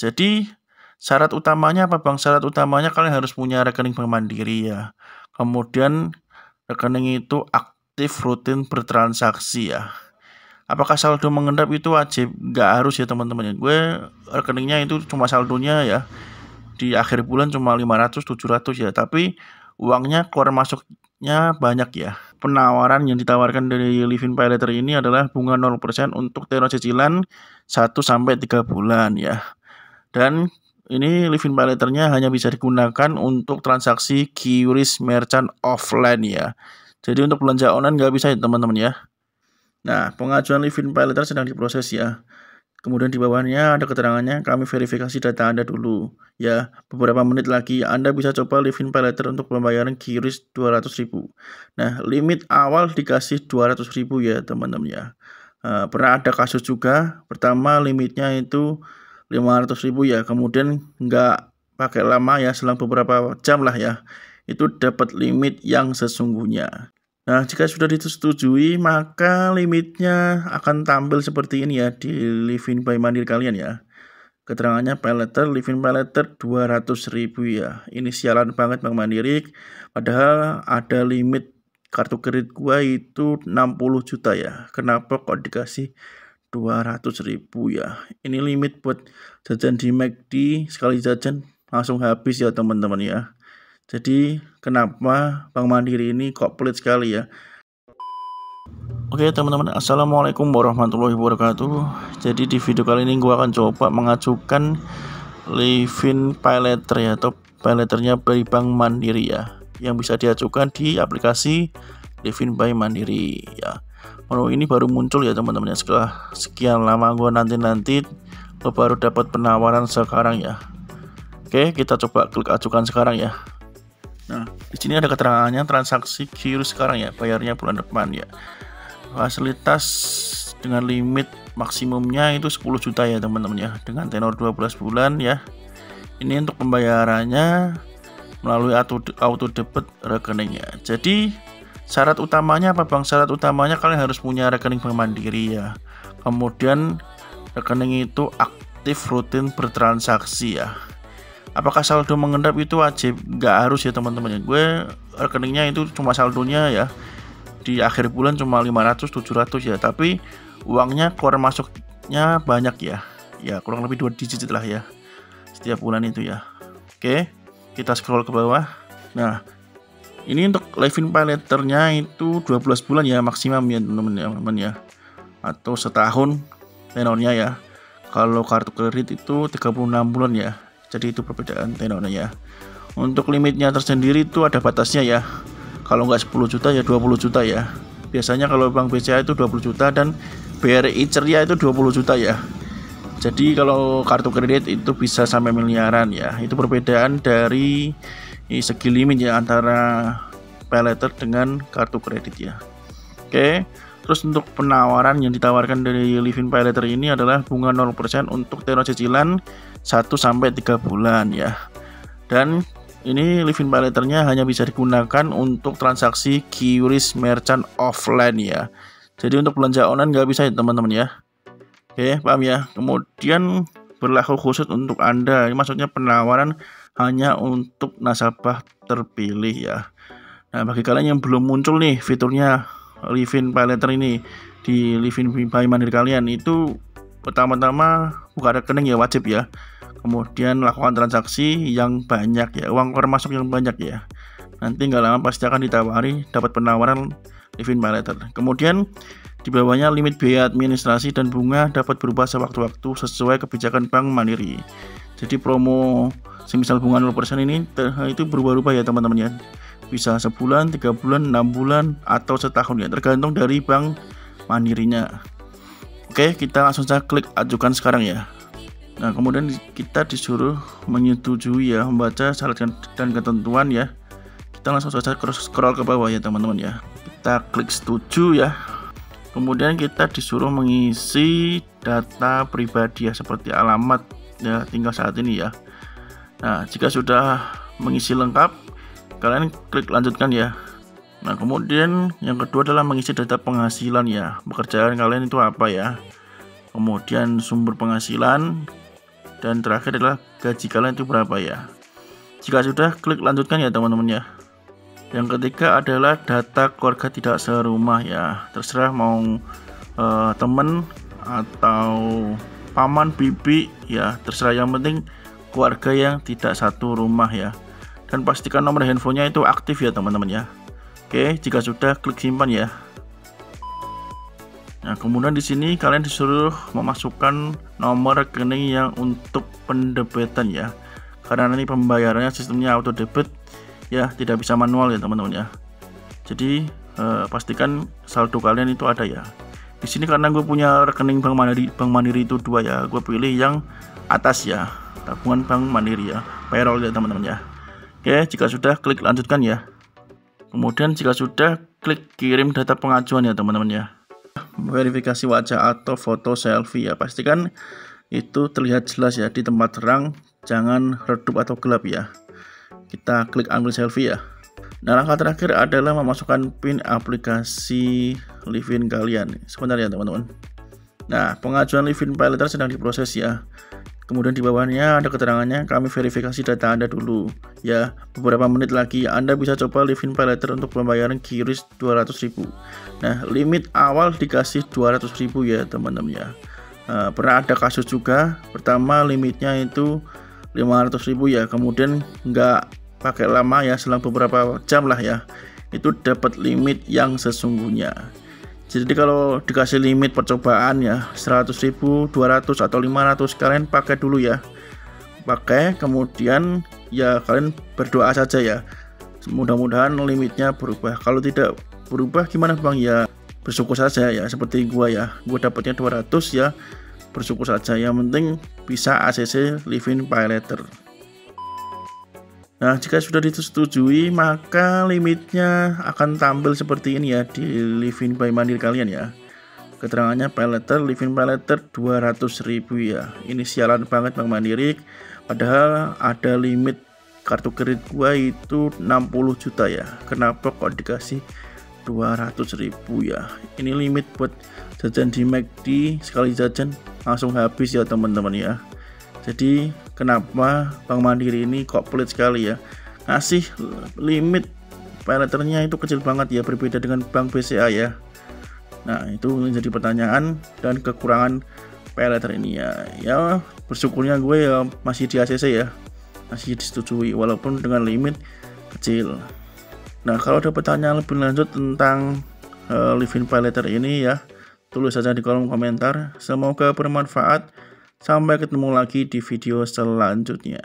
Jadi syarat utamanya apa Bang? Syarat utamanya kalian harus punya rekening Bank Mandiri ya. Kemudian rekening itu aktif rutin bertransaksi ya. Apakah saldo mengendap itu wajib? Nggak harus ya teman-teman ya. Gue rekeningnya itu cuma saldonya ya di akhir bulan cuma 500 700 ya, tapi uangnya keluar masuknya banyak ya. Penawaran yang ditawarkan dari Livin Pay Later ini adalah bunga 0% untuk tenor cicilan 1 sampai 3 bulan ya. Dan ini Livin Pay Later-nya hanya bisa digunakan untuk transaksi QRIS merchant offline ya. Jadi untuk belanja online nggak bisa ya teman-teman ya. Nah, pengajuan Livin Pay Later sedang diproses ya. Kemudian di bawahnya ada keterangannya, kami verifikasi data Anda dulu. Ya, beberapa menit lagi Anda bisa coba Livin Pay Later untuk pembayaran QRIS 200.000. Nah, limit awal dikasih 200.000 ya teman-teman ya. Pernah ada kasus juga, pertama limitnya itu 500.000 ya, kemudian nggak pakai lama ya, selang beberapa jam lah ya, itu dapat limit yang sesungguhnya. Nah, jika sudah disetujui, maka limitnya akan tampil seperti ini ya di Livin Pay Mandiri kalian ya. Keterangannya Pay Later, Livin Pay Later 200.000 ya. Ini sialan banget Bank Mandiri, padahal ada limit kartu kredit gua itu 60 juta ya. Kenapa kok dikasih 200.000 ya? Ini limit buat jajan di McD, sekali jajan langsung habis ya teman-teman ya. Jadi kenapa Bank Mandiri ini kok pelit sekali ya. Oke teman-teman, assalamualaikum warahmatullahi wabarakatuh. Jadi di video kali ini gua akan coba mengajukan Livin Pay Later ya, atau Pay Later-nya dari Bank Mandiri ya, yang bisa diajukan di aplikasi Livin Pay Mandiri ya. Menu ini baru muncul ya teman-teman ya, setelah sekian lama gua nanti lo baru dapat penawaran sekarang ya. Oke, kita coba klik ajukan sekarang ya. Nah, di sini ada keterangannya transaksi QRIS sekarang ya, bayarnya bulan depan ya. Fasilitas dengan limit maksimumnya itu 10 juta ya teman-teman ya, dengan tenor 12 bulan ya. Ini untuk pembayarannya melalui auto debit rekening ya. Jadi syarat utamanya apa Bang? Syarat utamanya kalian harus punya rekening Bank Mandiri ya. Kemudian rekening itu aktif rutin bertransaksi ya. Apakah saldo mengendap itu wajib? Nggak harus ya teman-teman ya. Gue rekeningnya itu cuma saldonya ya di akhir bulan cuma 500 700 ya, tapi uangnya keluar masuknya banyak ya. Ya kurang lebih 2 digit lah ya setiap bulan itu ya. Oke, kita scroll ke bawah. Nah, ini untuk Livin Pay Later-nya itu 12 bulan ya maksimum ya teman-teman ya, atau setahun tenornya ya. Kalau kartu kredit itu 36 bulan ya. Jadi itu perbedaan tenornya ya. Untuk limitnya tersendiri itu ada batasnya ya. Kalau nggak 10 juta ya 20 juta ya. Biasanya kalau Bank BCA itu 20 juta dan BRI Ceria itu 20 juta ya. Jadi kalau kartu kredit itu bisa sampai miliaran ya. Itu perbedaan dari segi limit ya antara Pay Later dengan kartu kredit ya. Oke. Terus untuk penawaran yang ditawarkan dari Livin Pay Later ini adalah bunga 0% untuk tenor cicilan 1 sampai 3 bulan ya. Dan ini Livin Pay Later-nya hanya bisa digunakan untuk transaksi QRIS merchant offline ya. Jadi untuk belanja online nggak bisa ya teman-teman ya. Oke, paham ya. Kemudian berlaku khusus untuk Anda. Ini maksudnya penawaran hanya untuk nasabah terpilih ya. Nah, bagi kalian yang belum muncul nih fiturnya Livin Pay Later ini di Livin Pay Mandiri kalian, itu pertama-tama buka rekening ya, wajib ya. Kemudian lakukan transaksi yang banyak ya, uang keluar masuk yang banyak ya. Nanti nggak lama pasti akan ditawari dapat penawaran Livin Pay Later. Kemudian di bawahnya limit biaya administrasi dan bunga dapat berubah sewaktu-waktu sesuai kebijakan Bank Mandiri. Jadi promo semisal bunga 0% ini itu berubah-ubah ya teman-teman ya. Bisa sebulan, 3 bulan, 6 bulan, atau setahun ya, tergantung dari Bank Mandirinya. Oke, kita langsung saja klik ajukan sekarang ya. Nah, kemudian kita disuruh menyetujui ya, membaca syarat dan ketentuan ya. Kita langsung saja scroll ke bawah ya teman-teman ya. Kita klik setuju ya. Kemudian kita disuruh mengisi data pribadi ya, seperti alamat ya, tinggal saat ini ya. Nah, jika sudah mengisi lengkap, kalian klik lanjutkan ya. Nah, kemudian yang kedua adalah mengisi data penghasilan ya. Pekerjaan kalian itu apa ya. Kemudian sumber penghasilan. dan terakhir adalah gaji kalian itu berapa ya. Jika sudah, klik lanjutkan ya teman-teman ya. Yang ketiga adalah data keluarga tidak serumah ya. Terserah mau temen atau paman, bibi ya, terserah, yang penting keluarga yang tidak satu rumah ya. Dan pastikan nomor handphonenya itu aktif ya teman-teman ya. Oke, jika sudah, klik simpan ya. Nah, kemudian di sini kalian disuruh memasukkan nomor rekening yang untuk pendebitan ya. Karena nanti pembayarannya sistemnya auto debit ya, tidak bisa manual ya teman-teman ya. Jadi pastikan saldo kalian itu ada ya. Di sini karena gue punya rekening Bank Mandiri itu 2 ya, gue pilih yang atas ya, tabungan Bank Mandiri ya, payroll ya teman-teman ya. Oke, jika sudah, klik lanjutkan ya. Kemudian jika sudah, klik kirim data pengajuan ya teman-teman ya. Verifikasi wajah atau foto selfie ya, pastikan itu terlihat jelas ya di tempat terang, jangan redup atau gelap ya. Kita klik ambil selfie ya. Nah, langkah terakhir adalah memasukkan PIN aplikasi Livin kalian. Sebentar ya teman-teman. Nah, pengajuan Livin PayLater sedang diproses ya. Kemudian di bawahnya ada keterangannya, kami verifikasi data Anda dulu ya. Beberapa menit lagi Anda bisa coba Livin PayLater untuk pembayaran QRIS 200.000. Nah, limit awal dikasih 200.000 ya teman-teman ya. Pernah ada kasus juga, pertama limitnya itu 500.000 ya, kemudian nggak pakai lama ya, selang beberapa jam lah ya, itu dapat limit yang sesungguhnya. Jadi kalau dikasih limit percobaan ya 100.000, 200 atau 500, kalian pakai dulu ya, pakai, kemudian ya kalian berdoa saja ya, mudah-mudahan limitnya berubah. Kalau tidak berubah gimana bang ya, bersyukur saja ya, seperti gua ya, gua dapatnya 200 ya, bersyukur saja, yang penting bisa ACC Livin PayLater. Nah, jika sudah disetujui, maka limitnya akan tampil seperti ini ya di Livin by Mandiri kalian ya. Keterangannya PayLater, Livin PayLater 200.000 ya. Ini sialan banget Bank Mandiri, padahal ada limit kartu kredit gua itu 60 juta ya. Kenapa kok dikasih 200.000 ya? Ini limit buat jajan di McD, sekali jajan langsung habis ya teman-teman ya. Jadi kenapa Bank Mandiri ini kok pelit sekali ya, ngasih limit PayLaternya itu kecil banget ya, berbeda dengan Bank BCA ya. Nah, itu menjadi pertanyaan dan kekurangan PayLater ini ya. Ya bersyukurnya gue ya masih di ACC ya, masih disetujui walaupun dengan limit kecil. Nah, kalau ada pertanyaan lebih lanjut tentang Livin PayLater ini ya, tulis saja di kolom komentar. Semoga bermanfaat. Sampai ketemu lagi di video selanjutnya.